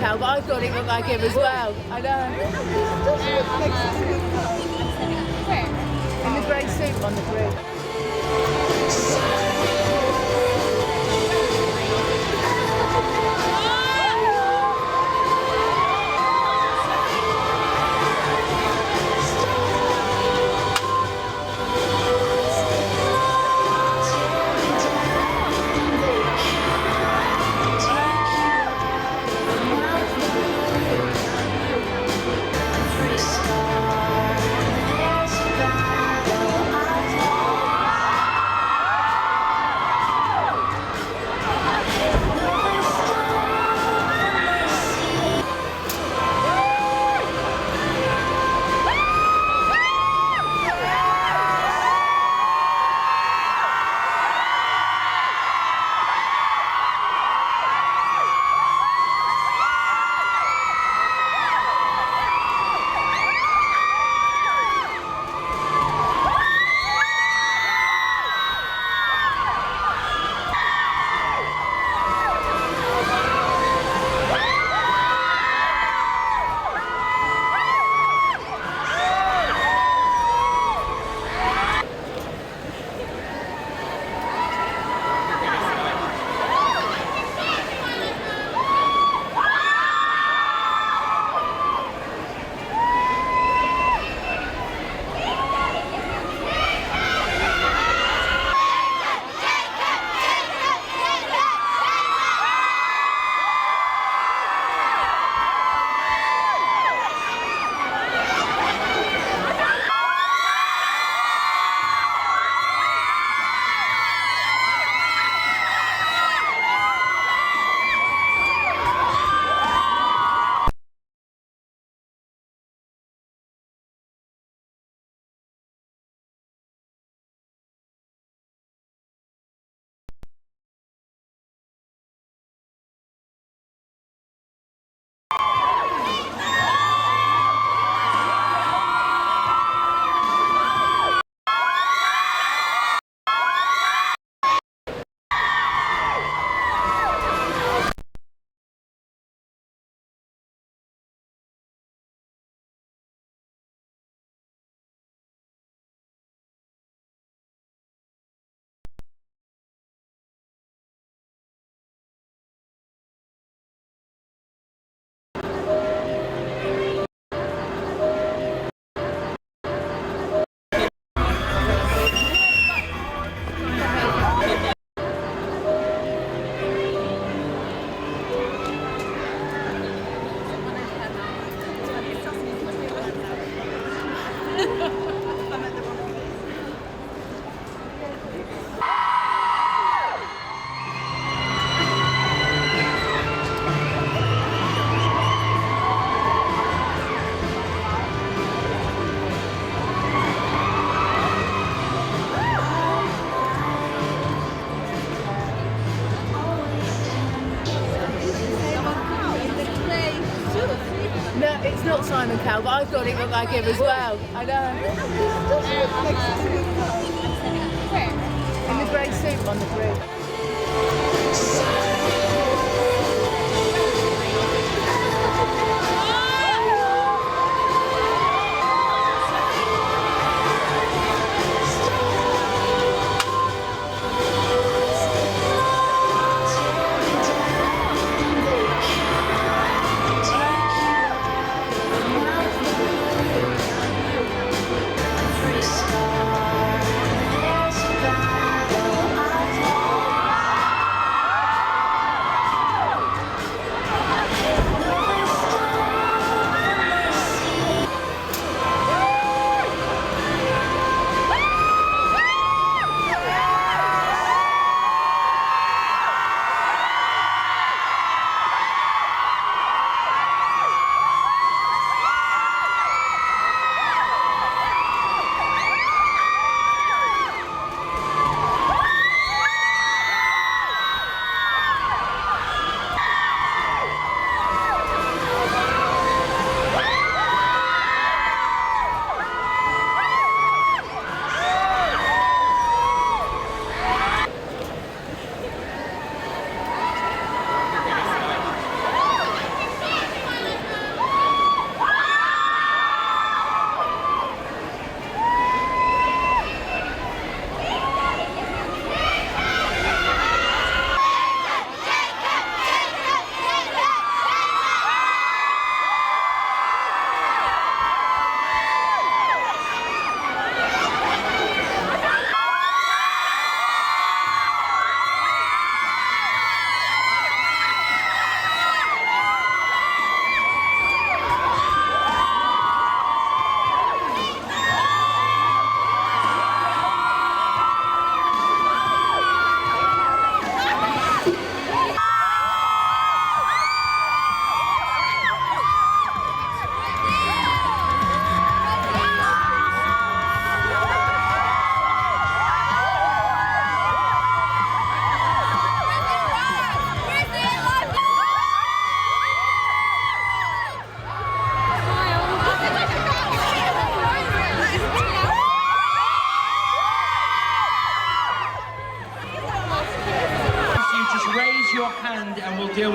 cow, but I thought it looked like him as well. I know. In the grey suit on the bridge. No, it's not Simon Cowell, but I thought it looked like him as well. I know. In the grey suit on the bridge.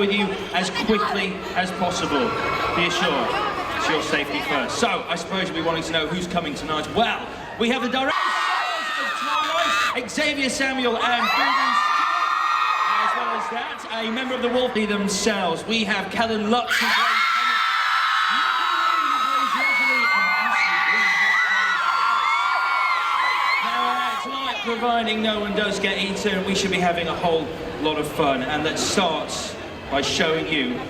with you as quickly as possible. Be assured, it's your safety first. So, I suppose you'll be wanting to know who's coming tonight. Well, we have the directors of Twilight, Xavier Samuel and Boothby. As well as that, a member of the Wolfie themselves. We have Kellen Lutz, who plays tonight, providing no one does get eaten, we should be having a whole lot of fun. And let's start by showing you.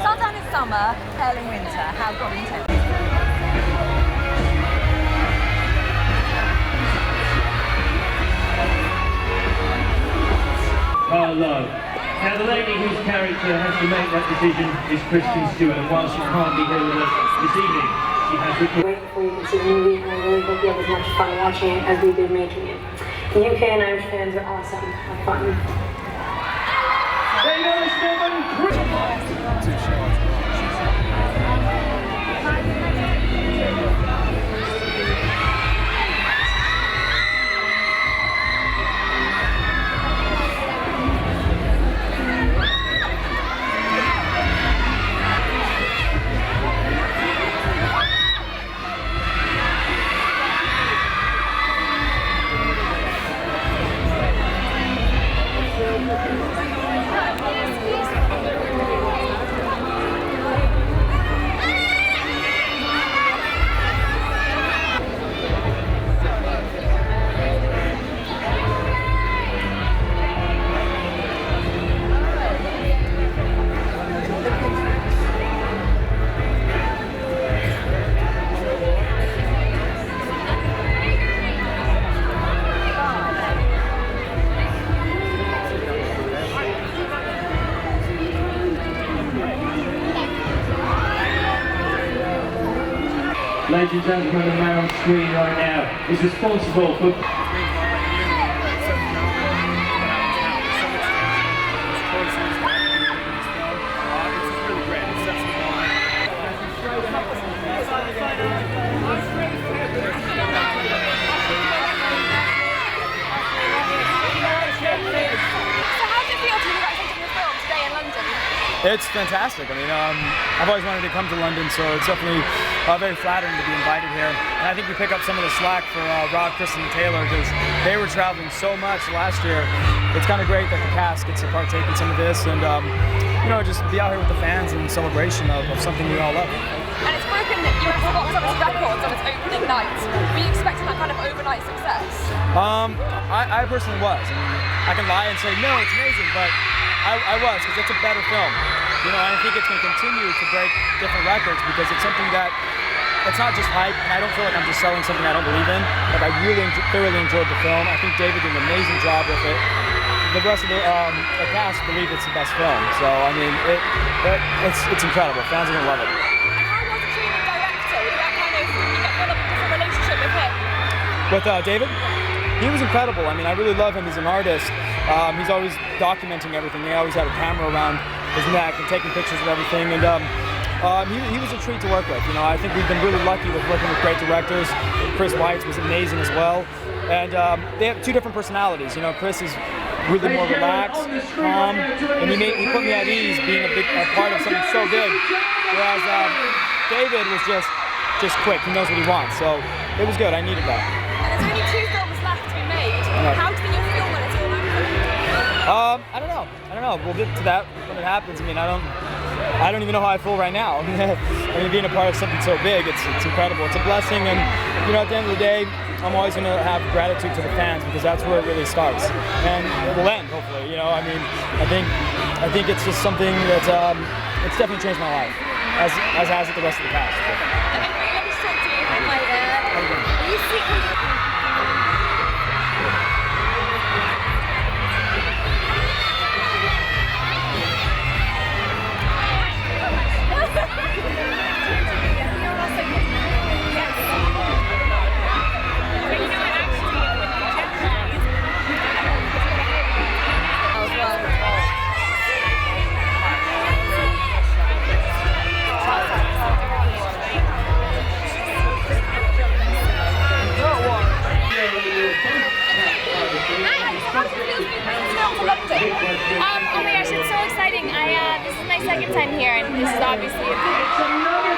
Sundown in summer, pale in winter. How God intended. Hello. Now the lady whose character has to make that decision is Kristen Stewart, and while she can't be here with us this evening, she has recorded. Before you can see the movie, and I really hope you have as much fun watching it as we did making it. The UK and Irish fans are awesome. Have fun. Ladies and gentlemen, ladies and gentlemen, the man on screen right now is responsible for... It's fantastic. I mean, I've always wanted to come to London, so it's definitely very flattering to be invited here. And I think we pick up some of the slack for Rob, Kristen, and Taylor, because they were traveling so much last year. It's kind of great that the cast gets to partake in some of this, and you know, just be out here with the fans in celebration of something we all love. And it's broken US box office records on its opening night. Were you expecting that kind of overnight success? I personally was. I mean, I can lie and say no, it's amazing, but I was, because it's a better film. You know, and I think it's going to continue to break different records because it's something that, it's not just hype, and I don't feel like I'm just selling something I don't believe in. Like, I really thoroughly enjoyed the film. I think David did an amazing job with it. The rest of the cast believe it's the best film. So, I mean, it's incredible. Fans are going to love it. And how was it treating the director? Was that kind of, you get built up a different relationship with him? With David? He was incredible. I mean, I really love him as an artist. He's always documenting everything. He always had a camera around his neck and taking pictures of everything. And he was a treat to work with. You know, I think we've been really lucky with working with great directors. Chris Weitz was amazing as well. And they have two different personalities. You know, Chris is really more relaxed, calm, and he put me at ease being a part of something so big. Whereas David was just quick. He knows what he wants. So it was good. I needed that. And there's only 2 films left to be made. How do you think you'll feel when it's all over? I don't know. We'll get to that when it happens. I mean, I don't even know how I feel right now. I mean, being a part of something so big, it's incredible. It's a blessing, and you know, at the end of the day, I'm always going to have gratitude to the fans because that's where it really starts, and it will end hopefully. You know, I mean, I think I think it's just something that it's definitely changed my life, as has it the rest of the cast. Oh my gosh, it's so exciting. This is my second time here, and this is obviously a big welcome.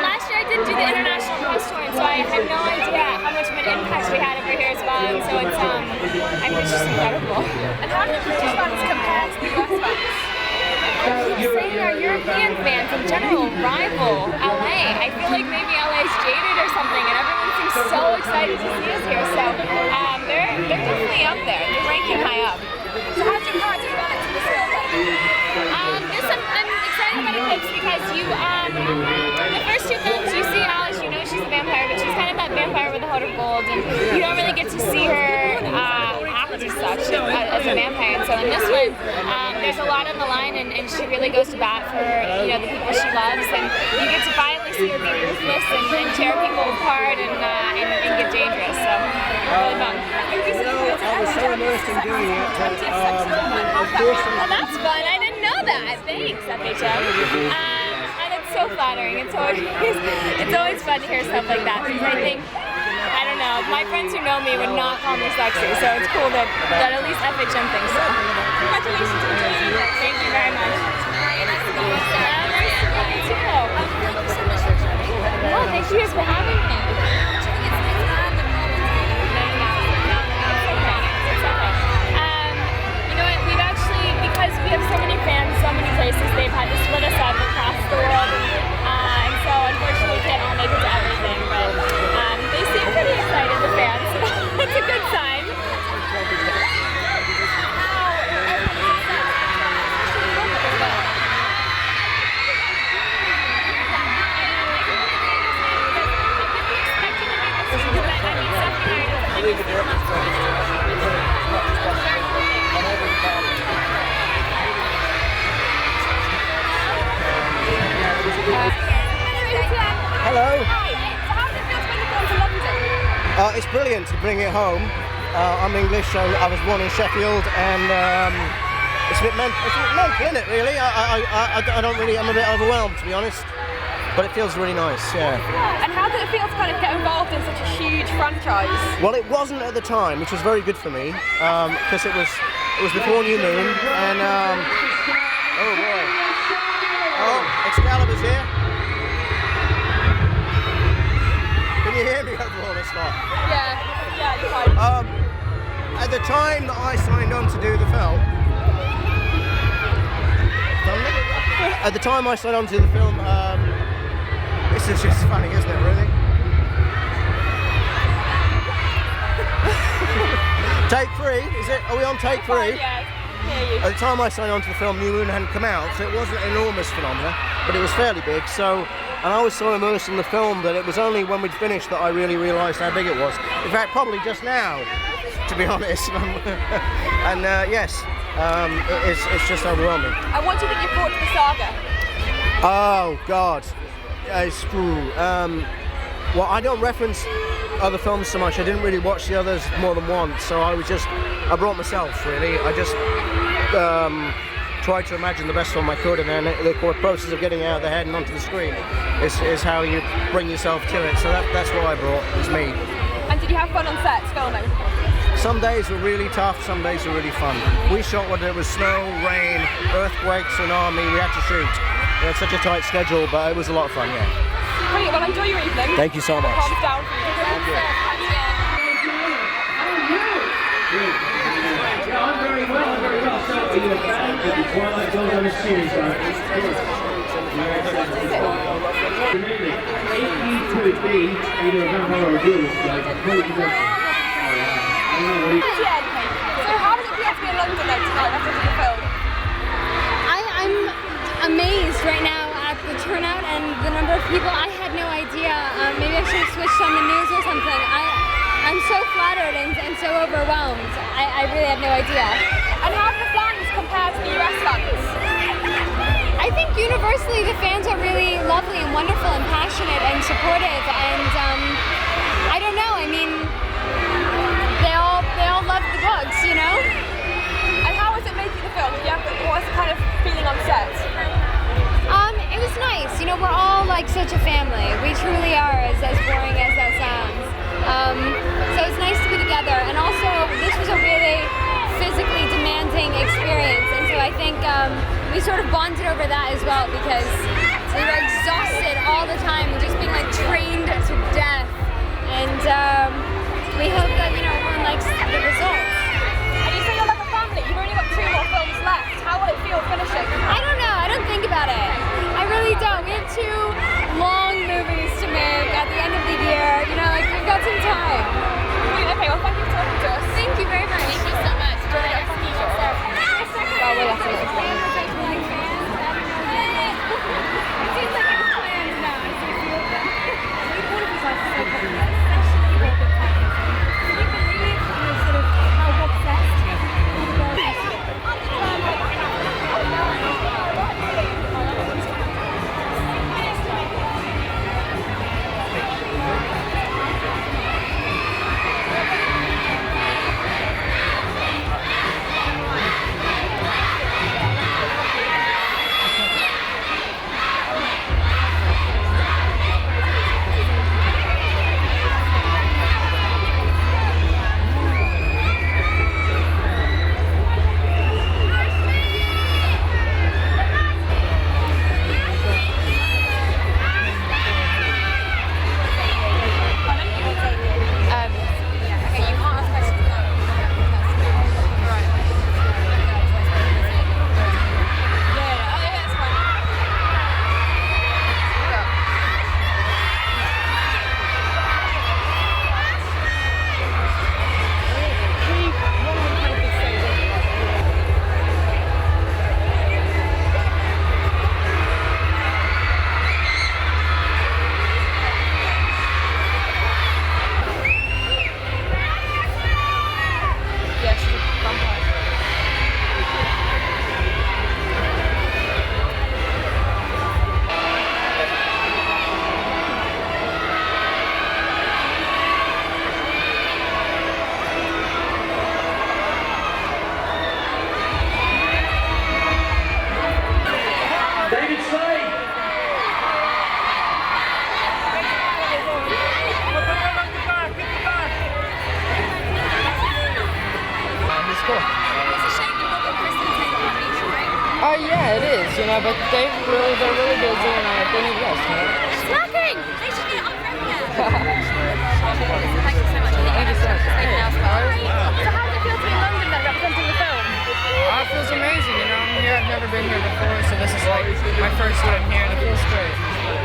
Last year I didn't do the international press tour, and so I have no idea how much of an impact we had over here as well. And so it's, it's just incredible. And how do the British fans compare to the US fans? I keep saying our European fans in general rival LA. I feel like maybe LA's jaded or something, and everyone seems so excited to see us here. So they're definitely up there. They're ranking high up. So how do you character develop to this film? I'm excited about Eclipse because the first two films you see Alice, you know she's a vampire, but she's kind of that vampire with a heart of gold, and you don't really get to see her act as such as a vampire. And so in this one, there's a lot on the line, and she really goes to bat for the people she loves, and you get to finally see her be ruthless and tear people apart and get dangerous. So really fun. I was so immersed in doing it. Well, that's fun. I didn't know that. Thanks, FHM. And it's so flattering. It's always fun to hear stuff like that because I think, I don't know, my friends who know me would not call me sexy, so it's cool that at least FHM thinks so. Congratulations. Thank you very much. Nice to meet you too. Oh, thank you guys for having me. Because we have so many fans, so many places, they've had to split us up across the world, and so unfortunately we can't all make it to everything, but they seem pretty excited, the fans. That's a good sign. Hello. Hi. So how did it feel to bring the film to London? It's brilliant to bring it home. I'm English, so I was born in Sheffield, and it's a bit mental, isn't it? Really, I don't really. I'm a bit overwhelmed, to be honest. But it feels really nice, yeah. And how did it feel to kind of get involved in such a huge franchise? Well, it wasn't at the time, which was very good for me, because it was before New Moon, and oh boy, oh, Excalibur's here. Can you hear me over all this lot? Yeah, you're fine. At the time that I signed on to do the film, this is just funny, isn't it, really? Take 3, is it? Are we on take 3? Yeah. At the time I signed on to the film, New Moon hadn't come out, so it wasn't an enormous phenomenon, but it was fairly big. And I was so immersed in the film that it was only when we'd finished that I really realised how big it was. In fact, probably just now, to be honest. And yes, it's just overwhelming. And what do you think you brought to the saga? Oh God, well, I don't reference other films so much. I didn't really watch the others more than once, so I brought myself really. I just tried to imagine the best film I could, and then the process of getting it out of the head and onto the screen is how you bring yourself to it. So that's what I brought. It's me. And did you have fun on set filming? Some days were really tough, some days were really fun. We shot when there was snow, rain, earthquakes, tsunami. We had to shoot. We had such a tight schedule, but it was a lot of fun, yeah. Brilliant. Well, enjoy your evening. Thank you so much. Calm down for you. Thank you. I'm very well. Starting with a bang with the Twilight Zone on a series, Remember, if you could be either a vampire or a ghoul, like, So how does it feel to be in London then tonight after the film? amazed right now at the turnout and the number of people. I had no idea. Maybe I should have switched on the news or something. I'm so flattered and so overwhelmed. I really had no idea. And how do the fans compare to the US fans? I think universally the fans are really lovely and wonderful and passionate and supportive, and I don't know, I mean, they all love the books, you know? And how was it making the film? What was the kind of feeling on set? It was nice, you know, we're all like such a family. We truly are, as boring as that sounds. So it's nice to be together, and also this was a really physically demanding experience, and so I think we sort of bonded over that as well, because we were exhausted all the time and just being like trained to death, and we hope that, you know, everyone likes the results. And you say you're like a family, you've only got 2 more films left. How will it feel finishing? I don't know, I don't think about it. I really don't. We have 2 long movies to make at the end of the year, you know, like we've got some time. Okay, well thank you for talking to us. Thank you very much. Thank you so much. Well, we'll have to look. Yeah, it is, you know, but they're really busy and they need rest, you know? Smoking! They should be on Thank you so much. Thank you so much. So how does it feel to be in London then, representing the film? It feels amazing, you know, I'm here, I've never been here before, so this is like my first time here and it feels great.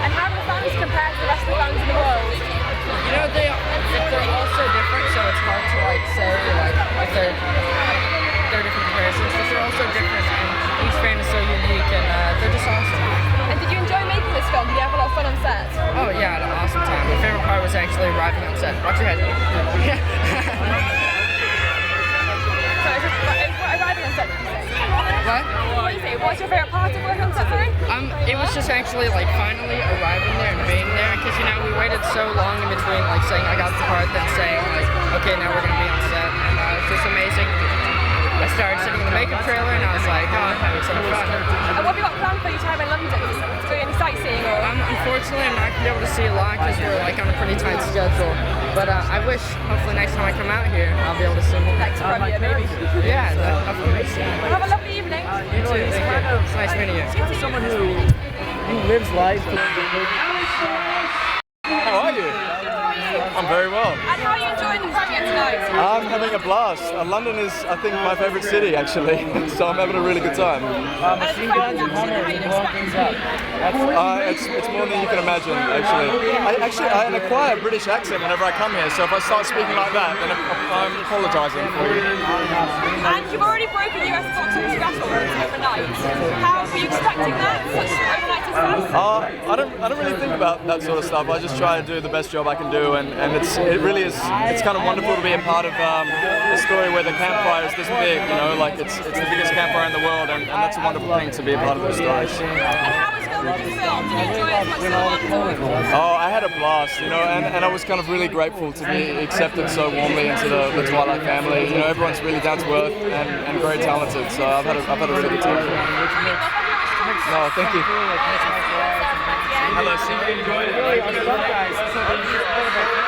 And how do the fans compare to the rest of the fans in the world? You know, they're all so different, so it's hard to like say like if they're different comparisons, but they're all so different, and each fan is so unique, and they're just awesome. And did you enjoy making this film? Did you have a lot of fun on set? Oh yeah, I had an awesome time. My favorite part was actually arriving on set. Watch your head. So it's arriving on set, did you say? What? What did you say? What's your favourite part of working on set, sorry? It was just actually like finally arriving there and being there, because you know we waited so long in between like saying I got the part, then saying like okay now we're gonna be on set, and it's just amazing. I started sitting in the makeup trailer and I was like, oh, I'm having so much fun. And what have you got planned for your time in London? To do any sightseeing or? Unfortunately, I'm not going to be able to see a lot because we're like on a pretty tight schedule. But I wish, hopefully next time I come out here, I'll be able to see more. Next premiere, maybe? Yeah, of course. Well, have a lovely evening. You too, thank you. It's nice meeting you. Someone who lives life. How are you? I'm very well. And how are you enjoying the premiere tonight? I'm having a blast. London is, I think, my favourite city actually, so I'm having a really good time. It's more than you can imagine actually. I acquire a British accent whenever I come here, so if I start speaking like that, then I'm apologising for you. And you've already broken US box office records overnight. How are you expecting that? Such overnight success? I don't really think about that sort of stuff. I just try to do the best job I can do, and it really is. It's kind of wonderful to be a part of a story where the campfire is this big. You know, like it's the biggest campfire in the world, and that's a wonderful thing to be a part of those stories. And how was filming the film? Did you enjoy it as much as the one before? Oh, I had a blast, you know, and I was kind of really grateful to be accepted so warmly into the Twilight family. You know, everyone's really down to earth and very talented, so I've had a really good time. No, thank you. Hello, so you enjoyed it?